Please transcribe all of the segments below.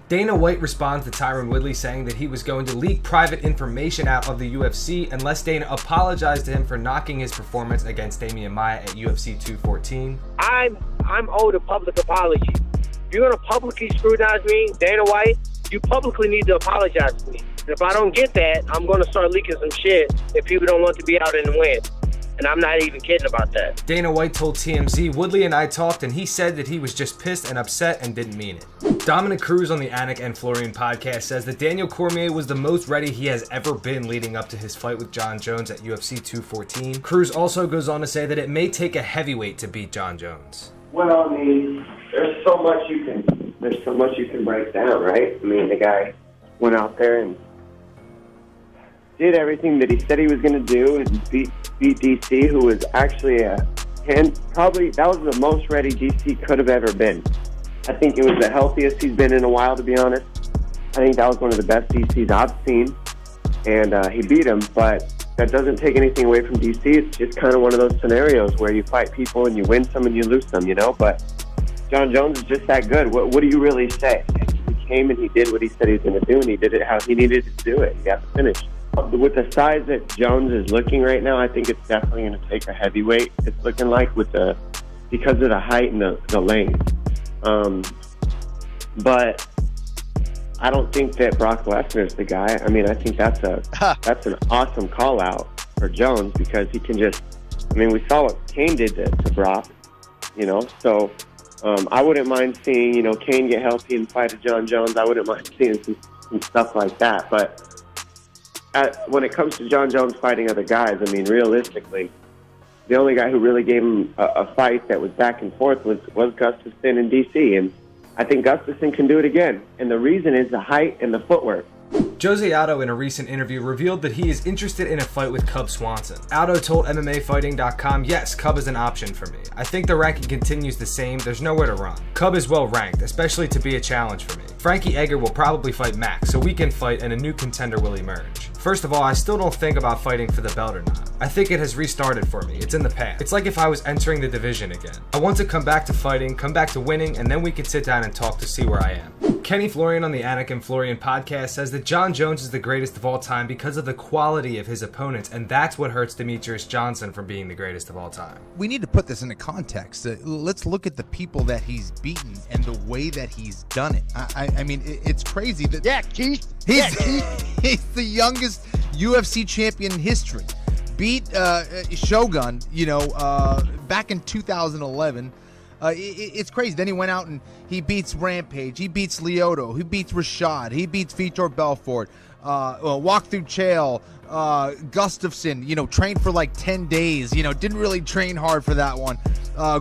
Dana White responds to Tyron Woodley saying that he was going to leak private information out of the UFC unless Dana apologized to him for knocking his performance against Damian Maia at UFC 214. I'm owed a public apology. If you're going to publicly scrutinize me, Dana White, you publicly need to apologize to me. And if I don't get that, I'm going to start leaking some shit if people don't want to be out in the wind. And I'm not even kidding about that. Dana White told TMZ, Woodley and I talked and he said that he was just pissed and upset and didn't mean it. Dominic Cruz on the Anik and Florian podcast says that Daniel Cormier was the most ready he has ever been leading up to his fight with Jon Jones at UFC 214. Cruz also goes on to say that it may take a heavyweight to beat Jon Jones. Well, I mean, there's so much you can break down, right? I mean, the guy went out there and did everything that he said he was going to do and beat DC, who was actually probably that was the most ready DC could have ever been. I think it was the healthiest he's been in a while, to be honest. I think that was one of the best DCs I've seen, and he beat him. But that doesn't take anything away from DC. It's just kind of one of those scenarios where you fight people and you win some and you lose some, you know. But Jon Jones is just that good. What do you really say? He came and he did what he said he was going to do, and he did it how he needed to do it. He got the finish. With the size that Jones is looking right now, I think it's definitely going to take a heavyweight. It's looking like because of the height and the length. But I don't think that Brock Lesnar is the guy. I mean, I think that's an awesome call out for Jones because he can just. I mean, we saw what Kane did to Brock, you know. So I wouldn't mind seeing Kane get healthy and fight a Jon Jones. I wouldn't mind seeing some stuff like that, but. When it comes to Jon Jones fighting other guys, I mean, realistically, the only guy who really gave him a fight that was back and forth was Gustafsson in DC, and I think Gustafsson can do it again. And the reason is the height and the footwork. Jose Aldo in a recent interview revealed that he is interested in a fight with Cub Swanson. Aldo told MMAfighting.com, yes, Cub is an option for me. I think the ranking continues the same, there's nowhere to run. Cub is well ranked, especially to be a challenge for me. Frankie Edgar will probably fight Max, so we can fight and a new contender will emerge. First of all, I still don't think about fighting for the belt or not. I think it has restarted for me, it's in the past. It's like if I was entering the division again. I want to come back to fighting, come back to winning, and then we can sit down and talk to see where I am. Kenny Florian on the Anik and Florian podcast says that Jon Jones is the greatest of all time because of the quality of his opponents, and that's what hurts Demetrious Johnson from being the greatest of all time. We need to put this into context. Let's look at the people that he's beaten and the way that he's done it. I mean, it's crazy. Keith. He's the youngest UFC champion in history. Beat Shogun, back in 2011. It's crazy. Then he went out and he beats Rampage. He beats Lyoto. He beats Rashad. He beats Vitor Belfort. Walk through Chael. Gustafsson, trained for like 10 days. Didn't really train hard for that one.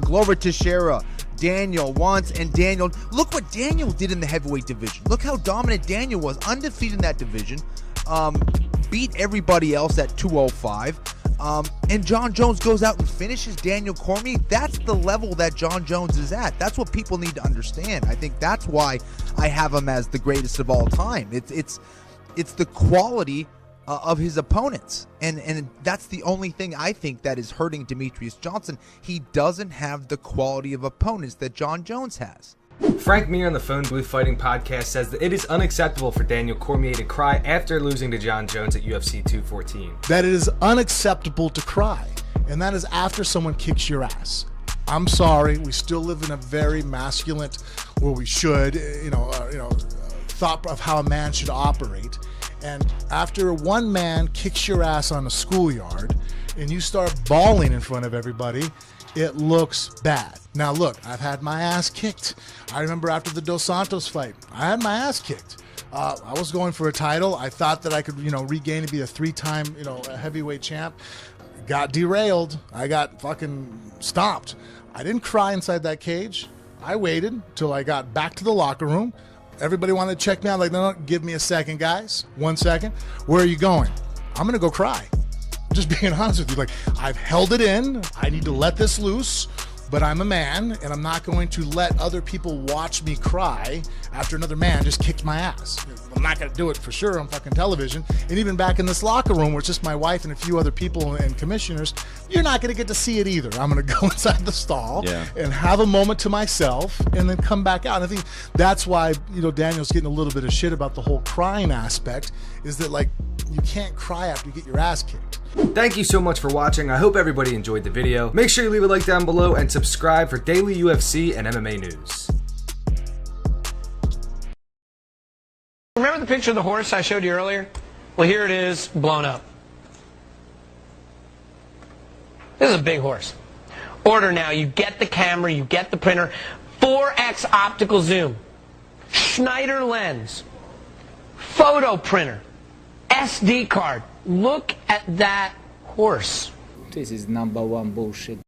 Glover Teixeira. Daniel once, and Daniel. Look what Daniel did in the heavyweight division. Look how dominant Daniel was. Undefeated in that division. Beat everybody else at 205. And Jon Jones goes out and finishes Daniel Cormier. That's the level that Jon Jones is at. That's what people need to understand. I think that's why I have him as the greatest of all time. It's the quality of his opponents, and that's the only thing I think that is hurting Demetrious Johnson. He doesn't have the quality of opponents that Jon Jones has. Frank Mir on the Phone Booth Fighting podcast says that it is unacceptable for Daniel Cormier to cry after losing to Jon Jones at UFC 214. That it is unacceptable to cry, and that is after someone kicks your ass. I'm sorry, we still live in a very masculine, where we should, thought of how a man should operate. And after one man kicks your ass on a schoolyard and you start bawling in front of everybody, it looks bad. Now look, I've had my ass kicked. I remember after the Dos Santos fight, I had my ass kicked. I was going for a title. I thought that I could, regain to be a 3-time, heavyweight champ. Got derailed. I got fucking stomped. I didn't cry inside that cage. I waited till I got back to the locker room. Everybody wanted to check me out. Like, no, give me a second, guys. 1 second. Where are you going? I'm going to go cry. Just being honest with you. Like, I've held it in. I need to let this loose. but I'm a man, and I'm not going to let other people watch me cry after another man just kicked my ass. I'm not going to do it for sure on fucking television. And even back in this locker room where it's just my wife and a few other people and commissioners, you're not going to get to see it either. I'm going to go inside the stall and have a moment to myself and then come back out. And I think that's why, you know, Daniel's getting a little bit of shit about the whole crying aspect, is that, like, you can't cry after you get your ass kicked. Thank you so much for watching. I hope everybody enjoyed the video. Make sure you leave a like down below and subscribe for daily UFC and MMA news. Remember the picture of the horse I showed you earlier? Well, here it is, blown up. This is a big horse. Order now. You get the camera, you get the printer, 4x optical zoom, Schneider lens, photo printer, SD card. Look at that horse. This is #1 bullshit.